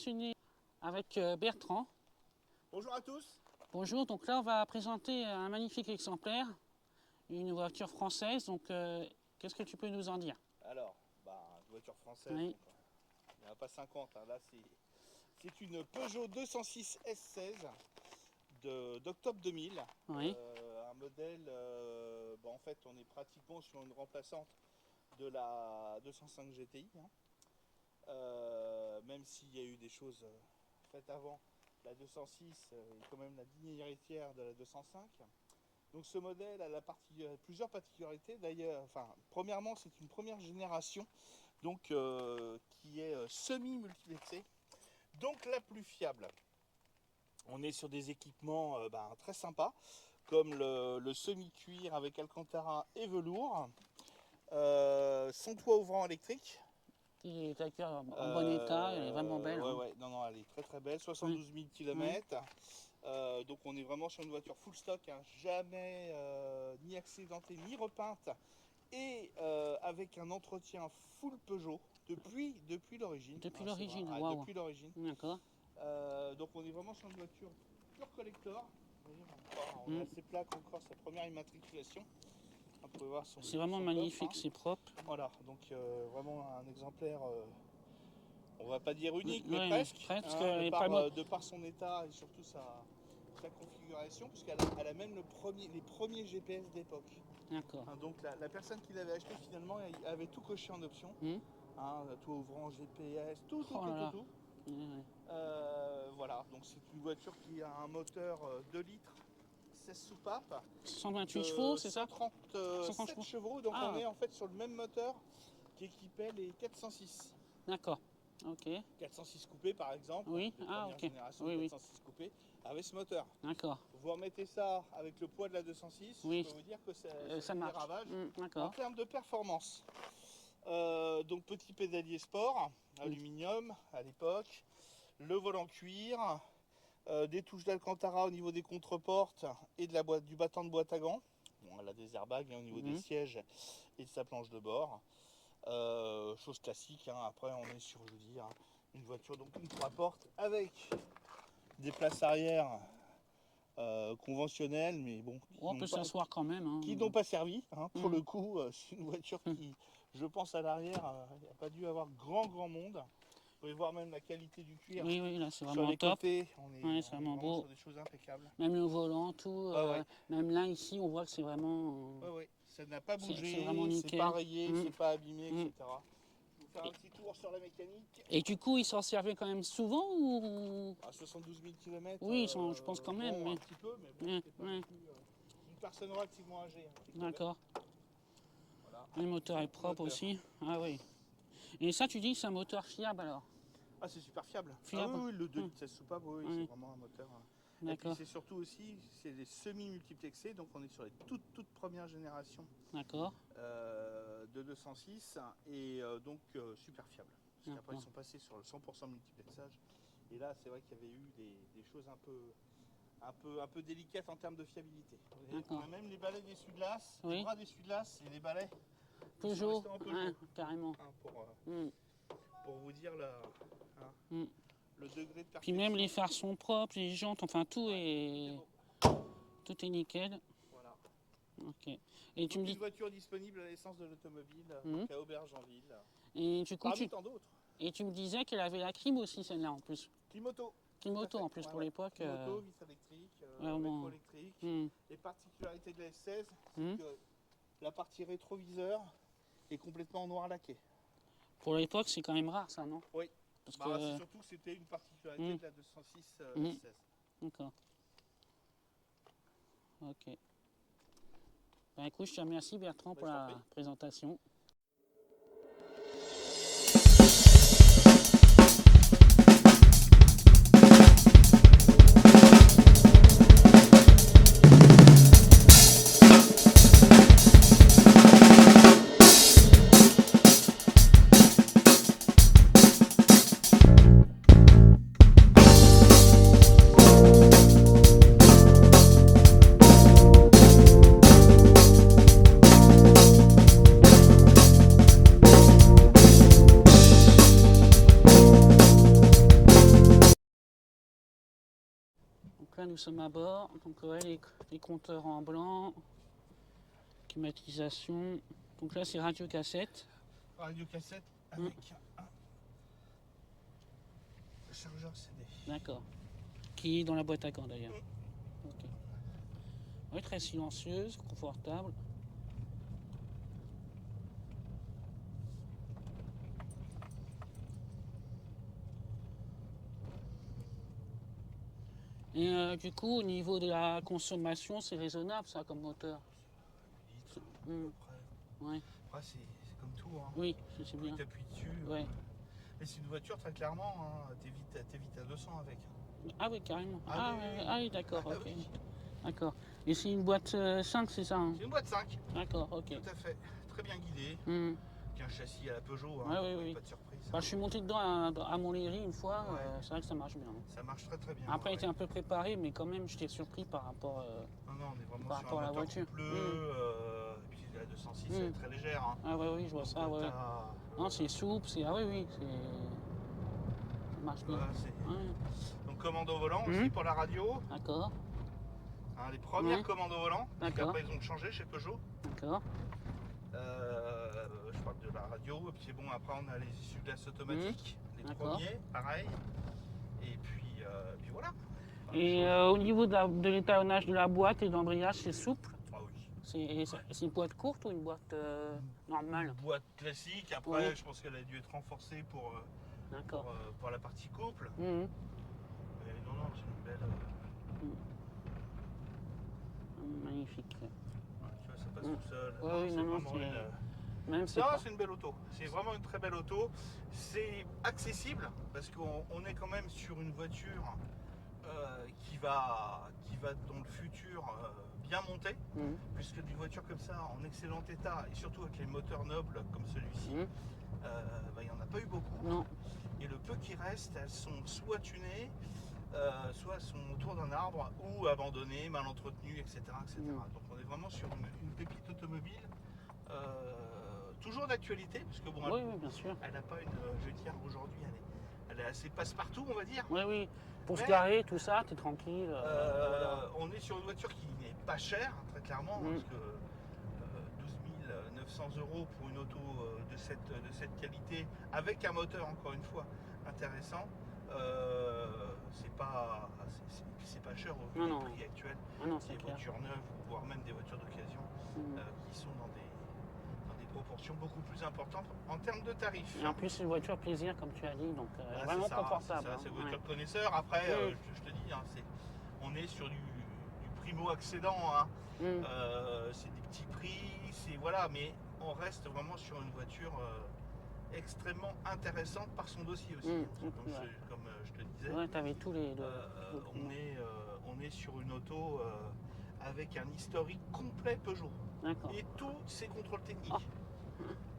passionné avec Bertrand. Bonjour à tous. Bonjour, donc là on va présenter un magnifique exemplaire, une voiture française, donc qu'est-ce que tu peux nous en dire? Alors, une voiture française, Oui. donc, il n'y en a pas 50, hein. Là c'est une Peugeot 206 S16 d'octobre 2000. Oui. Un modèle, en fait on est pratiquement sur une remplaçante de la 205 GTI, hein. Même s'il y a eu des choses faites avant. La 206 est quand même la digne héritière de la 205. Donc ce modèle a plusieurs particularités d'ailleurs. Enfin, premièrement, c'est une première génération donc, qui est semi-multiplexée, donc la plus fiable. On est sur des équipements très sympas, comme le semi-cuir avec Alcantara et velours, son toit ouvrant électrique. Qui est accueillie en bon état, elle est vraiment belle. Ouais, non, elle est très belle, 72 000 km. Donc on est vraiment sur une voiture full stock, hein, jamais ni accidentée ni repeinte, et avec un entretien full Peugeot depuis l'origine. Depuis l'origine, waouh. Depuis l'origine. D'accord. Donc on est vraiment sur une voiture pure collector. Vous voyez, on a ses plaques encore, sa première immatriculation. On peut voir c'est vraiment magnifique, coffre, hein. C'est propre. Voilà, donc vraiment un exemplaire, on va pas dire unique, mais Ouais, presque, presque, hein, pas de par son état et surtout sa configuration, puisqu'elle a même les premiers GPS d'époque. D'accord. Hein, donc la personne qui l'avait acheté finalement avait tout coché en option, hein, tout ouvrant, GPS, tout. Voilà, donc c'est une voiture qui a un moteur 2 litres, 16 soupapes, 128 chevaux, c'est ça? 137 chevaux, donc on est en fait sur le même moteur qui équipait les 406. D'accord, ok. 406 coupés par exemple, Oui, de première génération, 406 coupés, avec ce moteur. D'accord. Vous remettez ça avec le poids de la 206, je peux vous dire que ça fait des ravages. En termes de performance. Donc petit pédalier sport, aluminium à l'époque, le volant cuir, des touches d'Alcantara au niveau des contreportes et du battant de boîte à gants. Bon, elle a des airbags au niveau des sièges et de sa planche de bord. Chose classique, hein. Après on est sur, une voiture, donc une 3 portes avec des places arrière conventionnelles, mais bon, on peut s'asseoir quand même, hein. Qui n'ont pas servi, hein, pour le coup. C'est une voiture qui, je pense, à l'arrière, il n'y a pas dû avoir grand monde. Vous pouvez voir même la qualité du cuir. Oui, là c'est sur vraiment les top. Côtés, C'est vraiment beau. sur des choses impeccables. Même le volant, tout. Même là, ici, on voit que c'est vraiment. Ça n'a pas bougé, c'est pas rayé, c'est pas abîmé, etc. Je vais vous faire un petit tour sur la mécanique. Et du coup, ils s'en servaient quand même souvent ou... À 72 000 km. Oui, je pense quand même. Un petit peu, mais bon, c'est pas non plus, une personne relativement âgée. D'accord. Voilà. Le moteur est propre aussi. Ah oui. Et ça, tu dis que c'est un moteur fiable alors? Ah, c'est super fiable. Fiable. Ah, oui, le 2 litres 16 soupapes, c'est vraiment un moteur. Et puis c'est surtout aussi, c'est des semi-multiplexés, donc on est sur les toutes premières générations. D'accord. De 206 et donc super fiable. Parce qu'après ils sont passés sur le 100% multiplexage. Et là, c'est vrai qu'il y avait eu des choses un peu délicates en termes de fiabilité. On a même les balais d'essuie-glace, les bras d'essuie-glace et les balais Peugeot, carrément. Pour vous dire le degré de perfection. Puis même les phares sont propres, les jantes, enfin tout est nickel. Voilà. Ok. Et tu me dis une voiture disponible à l'essence de l'automobile à Aubergenville. Et du coup, tant d'autres. Et tu me disais qu'elle avait la clim aussi, celle-là en plus. Climoto. Climoto en plus pour l'époque. Climoto, vis électrique, rétro-électrique. Les particularités de la S16, c'est que la partie rétroviseur est complètement noir laqué. Pour l'époque, c'est quand même rare ça, non? Oui. Parce que surtout c'était une particularité de la 206 S16. D'accord. Ok. Écoute, je te remercie Bertrand pour la présentation. nous sommes à bord. Donc ouais, les compteurs en blanc, climatisation. Donc là c'est radio cassette. Radio cassette avec un chargeur CD. D'accord. Qui est dans la boîte à gants d'ailleurs. Okay. Oui, très silencieuse, confortable. Et du coup, au niveau de la consommation, c'est raisonnable ça comme moteur. Litres, à peu près. Ouais. Après, c'est comme tout. Hein. Oui, je sais bien. Tu appuies dessus. Ouais. Mais c'est une voiture, très clairement, hein, t'es vite à 200 avec. Ah oui, carrément. Ah, oui, d'accord, ah, ok. oui. D'accord. Et c'est une boîte 5, c'est ça hein? C'est une boîte 5. D'accord, ok. Tout à fait. Très bien guidée. Qui a un châssis à la Peugeot. Hein, oui. Pas de surprise. Bah, je suis monté dedans à Montlhéry une fois, c'est vrai que ça marche bien. Ça marche très bien. Après, il était un peu préparé, mais quand même, j'étais surpris par rapport, non, on est vraiment par sur rapport un à la moteur voiture. coupleux, et puis la 206 elle est très légère. Hein. Ah oui, je vois donc, ça, ouais. Non, c'est souple, c'est... Ah oui, ça marche bien. Voilà, donc commande au volant aussi pour la radio. D'accord. Hein, les premières commandes au volant, après ils ont changé chez Peugeot. D'accord. Je parle de la radio, et puis bon, après on a les essuie-glaces automatiques, les premiers, pareil. Et puis voilà. Et au niveau de l'étalonnage de la boîte et de l'embrayage, c'est souple? Ah oui. C'est une boîte courte ou une boîte normale? Une boîte classique, après je pense qu'elle a dû être renforcée pour la partie couple. Mais non, c'est une belle... Magnifique. Ouais, tu vois, ça passe tout seul. C'est une belle auto. C'est vraiment une très belle auto. C'est accessible parce qu'on est quand même sur une voiture qui va dans le futur bien monter, puisque d'une voiture comme ça, en excellent état, et surtout avec les moteurs nobles comme celui-ci, il n'y en a pas eu beaucoup. Non. Et le peu qui reste, elles sont soit tunées, soit elles sont autour d'un arbre, ou abandonnées, mal entretenues, etc. Donc on est vraiment sur une pépite automobile, toujours d'actualité, parce que bon, bien sûr. Elle n'a pas une, je veux dire, aujourd'hui, elle est assez passe-partout, on va dire. Oui. Pour se garer, tout ça, t'es tranquille. On est sur une voiture qui n'est pas chère, très clairement, parce que 12 900 € pour une auto de cette qualité, avec un moteur, encore une fois, intéressant, c'est pas cher au vu du prix actuel. Des voitures neuves, voire même des voitures d'occasion, qui sont dans des proportions beaucoup plus importantes en termes de tarifs. Et en plus, c'est une voiture plaisir, comme tu as dit, donc vraiment confortable. C'est une voiture de connaisseur. Après, je te dis, on est sur du primo-accédant. Hein. C'est des petits prix, mais on reste vraiment sur une voiture extrêmement intéressante par son dossier aussi. Comme je te disais. Ouais, t'avais tous les deux. On est sur une auto avec un historique complet Peugeot. Et tous ses contrôles techniques.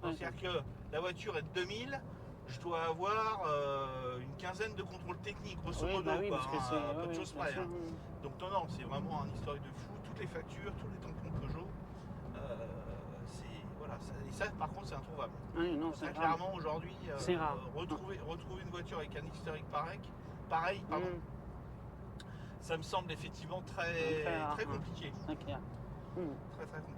C'est-à-dire que la voiture est de 2000, je dois avoir une quinzaine de contrôles techniques, grosso modo, parce que peu de choses près. Hein. Donc non, c'est vraiment un historique de fou, toutes les factures, tous les tampons Peugeot. Et ça, par contre, c'est introuvable. Très clairement, aujourd'hui, retrouver une voiture avec un historique pareil, ça me semble effectivement très compliqué. Très clair. Très compliqué.